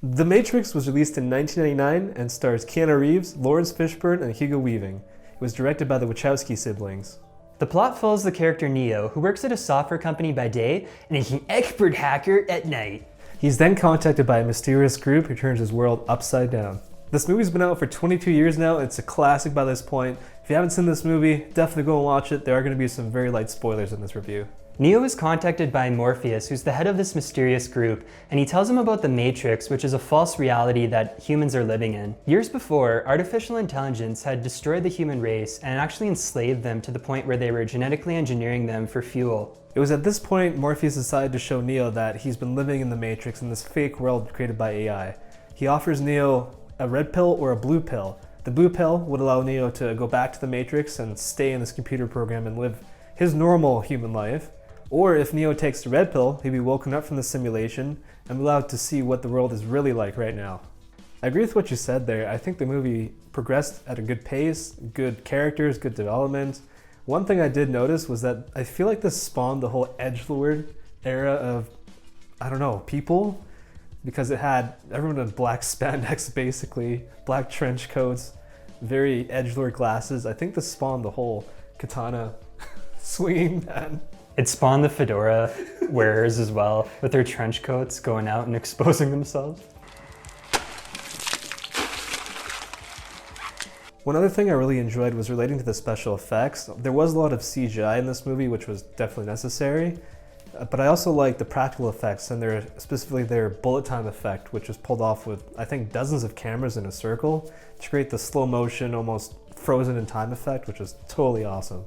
The Matrix was released in 1999 and stars Keanu Reeves, Laurence Fishburne, and Hugo Weaving. It was directed by the Wachowski siblings. The plot follows the character Neo, who works at a software company by day and is an expert hacker at night. He's then contacted by a mysterious group who turns his world upside down. This movie's been out for 22 years now. It's a classic by this point. If you haven't seen this movie, definitely go and watch it. There are going to be some very light spoilers in this review. Neo is contacted by Morpheus, who's the head of this mysterious group, and he tells him about the Matrix, which is a false reality that humans are living in. Years before, artificial intelligence had destroyed the human race and actually enslaved them to the point where they were genetically engineering them for fuel. It was at this point Morpheus decided to show Neo that he's been living in the Matrix in this fake world created by AI. He offers Neo a red pill or a blue pill. The blue pill would allow Neo to go back to the Matrix and stay in this computer program and live his normal human life. Or if Neo takes the red pill, he'd be woken up from the simulation and allowed to see what the world is really like right now. I agree with what you said there. I think the movie progressed at a good pace, good characters, good development. One thing I did notice was that I feel like this spawned the whole edgelord era of, people, because it had everyone in black spandex basically, black trench coats, very edgelord glasses. I think this spawned the whole katana swinging man. It spawned the fedora wearers as well, with their trench coats going out and exposing themselves. One other thing I really enjoyed was relating to the special effects. There was a lot of CGI in this movie, which was definitely necessary, but I also liked the practical effects, and specifically their bullet time effect, which was pulled off with, I think, dozens of cameras in a circle to create the slow motion, almost frozen in time effect, which was totally awesome.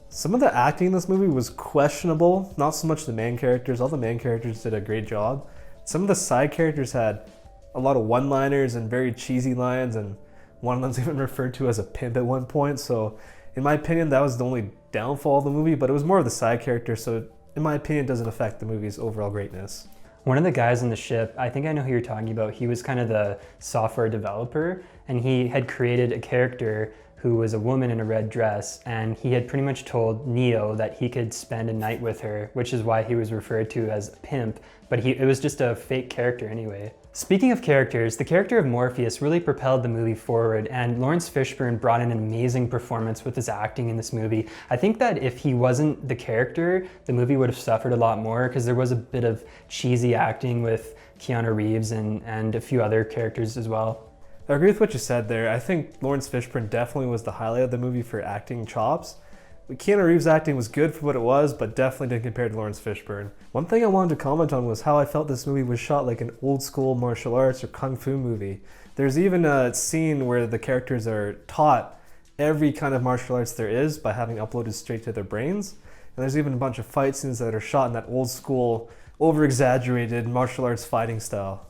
Some of the acting in this movie was questionable, not so much the main characters. All the main characters did a great job. Some of the side characters had a lot of one-liners and very cheesy lines, and one of them's even referred to as a pimp at one point. So in my opinion, that was the only downfall of the movie, but it was more of the side characters, so in my opinion, it doesn't affect the movie's overall greatness. One of the guys on the ship, I think I know who you're talking about, he was kind of the software developer, and he had created a character who was a woman in a red dress, and he had pretty much told Neo that he could spend a night with her, which is why he was referred to as a pimp, but it was just a fake character anyway. Speaking of characters, the character of Morpheus really propelled the movie forward, and Laurence Fishburne brought in an amazing performance with his acting in this movie. I think that if he wasn't the character, the movie would have suffered a lot more, because there was a bit of cheesy acting with Keanu Reeves and a few other characters as well. I agree with what you said there. I think Laurence Fishburne definitely was the highlight of the movie for acting chops. Keanu Reeves' acting was good for what it was, but definitely didn't compare to Laurence Fishburne. One thing I wanted to comment on was how I felt this movie was shot like an old school martial arts or kung fu movie. There's even a scene where the characters are taught every kind of martial arts there is by having uploaded straight to their brains. And there's even a bunch of fight scenes that are shot in that old school, over-exaggerated martial arts fighting style.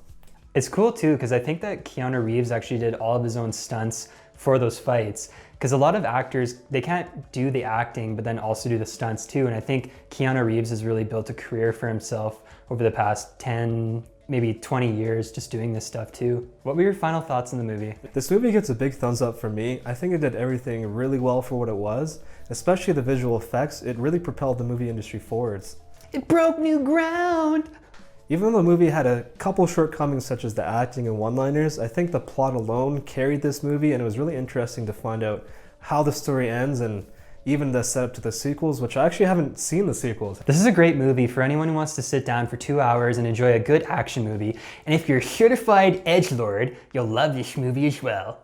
It's cool too, because I think that Keanu Reeves actually did all of his own stunts for those fights. Because a lot of actors, they can't do the acting, but then also do the stunts too. And I think Keanu Reeves has really built a career for himself over the past 10, maybe 20 years just doing this stuff too. What were your final thoughts on the movie? This movie gets a big thumbs up from me. I think it did everything really well for what it was, especially the visual effects. It really propelled the movie industry forwards. It broke new ground! Even though the movie had a couple shortcomings such as the acting and one-liners, I think the plot alone carried this movie, and it was really interesting to find out how the story ends and even the setup to the sequels, which I actually haven't seen the sequels. This is a great movie for anyone who wants to sit down for 2 hours and enjoy a good action movie. And if you're a certified edgelord, you'll love this movie as well.